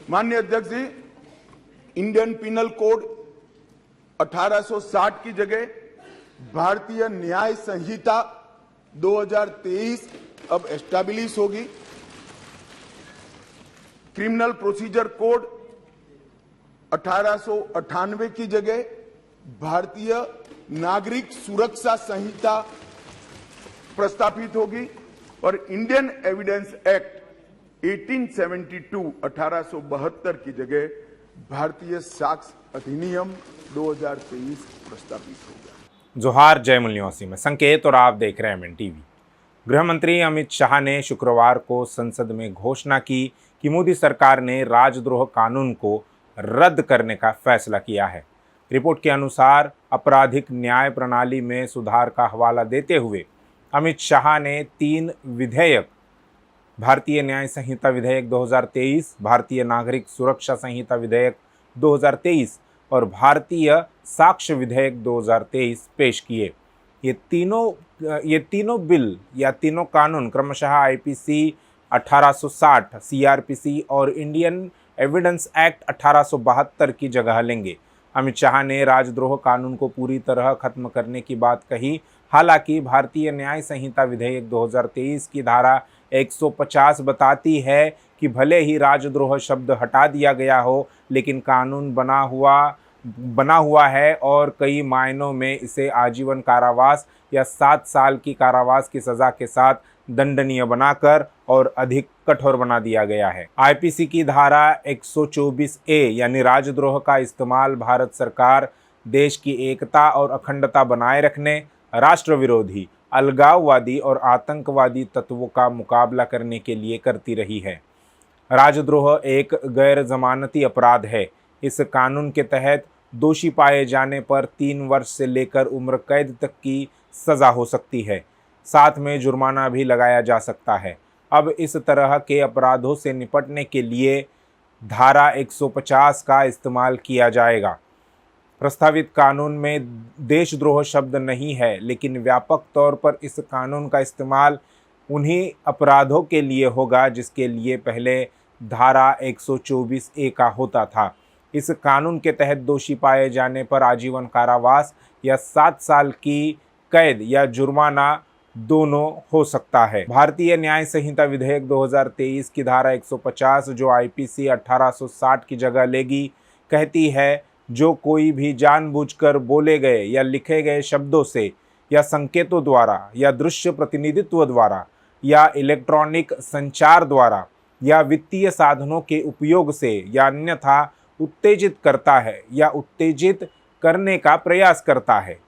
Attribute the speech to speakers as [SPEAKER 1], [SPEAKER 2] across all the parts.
[SPEAKER 1] माननीय अध्यक्ष जी, Indian penal code 1860 की जगह भारतीय न्याय संहिता 2023 अब एस्टैब्लिश होगी। क्रिमिनल प्रोसीजर कोड 1898 की जगह भारतीय नागरिक सुरक्षा संहिता प्रस्तापित होगी और इंडियन एविडेंस एक्ट 1872 की जगह भारतीय साक्ष्य अधिनियम 2023 प्रस्तापित होगा।
[SPEAKER 2] जोहार जय निवासी में संकेत और आप देख रहे हैं एमएन टीवी। गृह मंत्री अमित शाह ने शुक्रवार को संसद में घोषणा की कि मोदी सरकार ने राजद्रोह कानून को रद्द करने का फैसला किया है। रिपोर्ट के अनुसार आपराधिक न्याय प्रणाली में सुधार का हवाला देते हुए अमित शाह ने 3 विधेयक, भारतीय न्याय संहिता विधेयक 2023, भारतीय नागरिक सुरक्षा संहिता विधेयक 2023 और भारतीय साक्ष्य विधेयक 2023 पेश किए। ये तीनों बिल या तीनों कानून क्रमशः आईपीसी 1860, सीआरपीसी और इंडियन एविडेंस एक्ट 1872 की जगह लेंगे। अमित शाह ने राजद्रोह कानून को पूरी तरह खत्म करने की बात कही। हालांकि भारतीय न्याय संहिता विधेयक 2023 की धारा 150 बताती है कि भले ही राजद्रोह शब्द हटा दिया गया हो, लेकिन कानून बना हुआ है और कई मायनों में इसे आजीवन कारावास या 7 साल की कारावास की सज़ा के साथ दंडनीय बनाकर और अधिक कठोर बना दिया गया है। आईपीसी की धारा 124A यानी राजद्रोह का इस्तेमाल भारत सरकार देश की एकता और अखंडता बनाए रखने, राष्ट्र विरोधी, अलगाववादी और आतंकवादी तत्वों का मुकाबला करने के लिए करती रही है। राजद्रोह एक गैर जमानती अपराध है। इस कानून के तहत दोषी पाए जाने पर 3 वर्ष से लेकर उम्र कैद तक की सज़ा हो सकती है। साथ में जुर्माना भी लगाया जा सकता है। अब इस तरह के अपराधों से निपटने के लिए धारा 150 का इस्तेमाल किया जाएगा। प्रस्तावित कानून में देशद्रोह शब्द नहीं है, लेकिन व्यापक तौर पर इस कानून का इस्तेमाल उन्हीं अपराधों के लिए होगा जिसके लिए पहले धारा 124A का होता था। इस कानून के तहत दोषी पाए जाने पर आजीवन कारावास या 7 साल की कैद या जुर्माना दोनों हो सकता है। भारतीय न्याय संहिता विधेयक 2023 की धारा 150 जो आईपीसी 1860 की जगह लेगी, कहती है जो कोई भी जानबूझकर बोले गए या लिखे गए शब्दों से या संकेतों द्वारा या दृश्य प्रतिनिधित्व द्वारा या इलेक्ट्रॉनिक संचार द्वारा या वित्तीय साधनों के उपयोग से या अन्यथा उत्तेजित करता है या उत्तेजित करने का प्रयास करता है,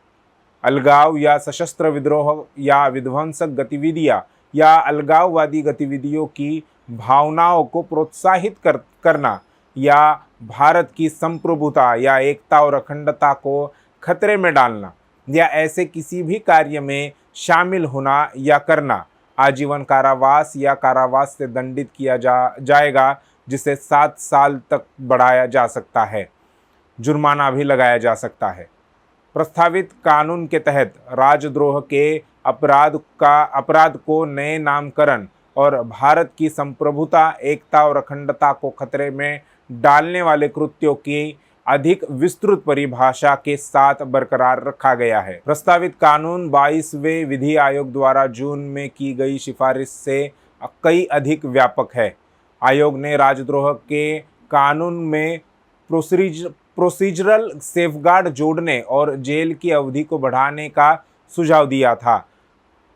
[SPEAKER 2] अलगाव या सशस्त्र विद्रोह या विध्वंसक गतिविधियां या अलगाववादी गतिविधियों की भावनाओं को प्रोत्साहित करना या भारत की संप्रभुता या एकता और अखंडता को खतरे में डालना या ऐसे किसी भी कार्य में शामिल होना या करना आजीवन कारावास या कारावास से दंडित किया जाएगा, जिसे 7 साल तक बढ़ाया जा सकता है। जुर्माना भी लगाया जा सकता है। प्रस्तावित कानून के तहत राजद्रोह के अपराध को नए नामकरण और भारत की संप्रभुता, एकता और अखंडता को खतरे में डालने वाले कृत्यों की अधिक विस्तृत परिभाषा के साथ बरकरार रखा गया है। प्रस्तावित कानून 22वें विधि आयोग द्वारा जून में की गई सिफारिश से कई अधिक व्यापक है। आयोग ने राजद्रोह के कानून में प्रोसीजरल सेफगार्ड जोड़ने और जेल की अवधि को बढ़ाने का सुझाव दिया था।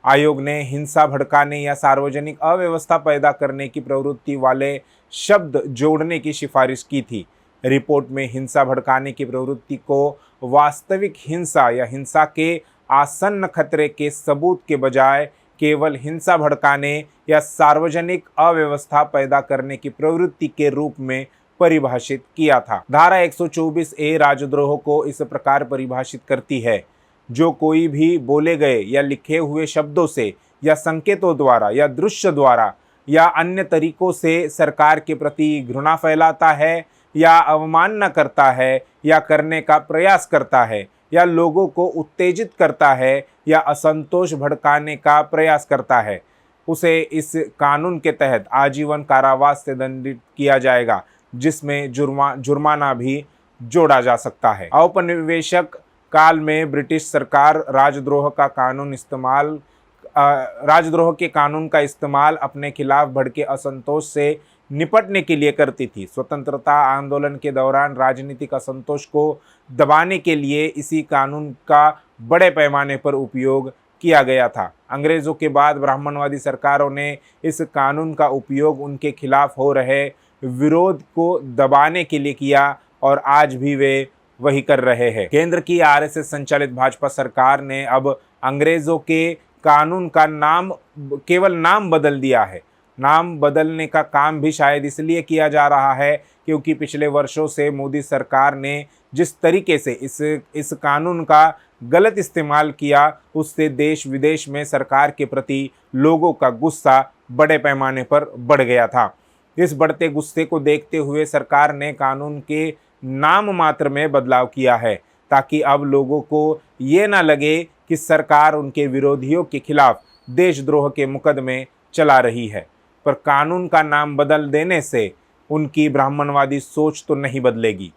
[SPEAKER 2] आयोग ने हिंसा भड़काने या सार्वजनिक अव्यवस्था पैदा करने की प्रवृत्ति वाले शब्द जोड़ने की सिफारिश की थी। रिपोर्ट में हिंसा भड़काने की प्रवृत्ति को वास्तविक हिंसा या हिंसा के आसन्न खतरे के सबूत के बजाय केवल हिंसा भड़काने या सार्वजनिक अव्यवस्था पैदा करने की प्रवृत्ति के रूप में परिभाषित किया था। धारा 124A राजद्रोह को इस प्रकार परिभाषित करती है, जो कोई भी बोले गए या लिखे हुए शब्दों से या संकेतों द्वारा या दृश्य द्वारा या अन्य तरीकों से सरकार के प्रति घृणा फैलाता है या अवमानना करता है या करने का प्रयास करता है या लोगों को उत्तेजित करता है या असंतोष भड़काने का प्रयास करता है, उसे इस कानून के तहत आजीवन कारावास से दंडित किया जाएगा। जिसमें जुर्माना भी जोड़ा जा सकता है। औपनिवेशिक काल में ब्रिटिश सरकार राजद्रोह के कानून का इस्तेमाल अपने खिलाफ भड़के असंतोष से निपटने के लिए करती थी। स्वतंत्रता आंदोलन के दौरान राजनीतिक असंतोष को दबाने के लिए इसी कानून का बड़े पैमाने पर उपयोग किया गया था। अंग्रेजों के बाद ब्राह्मणवादी सरकारों ने इस कानून का उपयोग उनके खिलाफ हो रहे विरोध को दबाने के लिए किया और आज भी वे वही कर रहे हैं। केंद्र की आरएसएस संचालित भाजपा सरकार ने अब अंग्रेजों के कानून का केवल नाम बदल दिया है। नाम बदलने का काम भी शायद इसलिए किया जा रहा है क्योंकि पिछले वर्षों से मोदी सरकार ने जिस तरीके से इस कानून का गलत इस्तेमाल किया, उससे देश विदेश में सरकार के प्रति लोगों का गुस्सा बड़े पैमाने पर बढ़ गया था। इस बढ़ते गुस्से को देखते हुए सरकार ने कानून के नाम मात्र में बदलाव किया है ताकि अब लोगों को ये ना लगे कि सरकार उनके विरोधियों के खिलाफ देशद्रोह के मुकदमे चला रही है। पर कानून का नाम बदल देने से उनकी ब्राह्मणवादी सोच तो नहीं बदलेगी।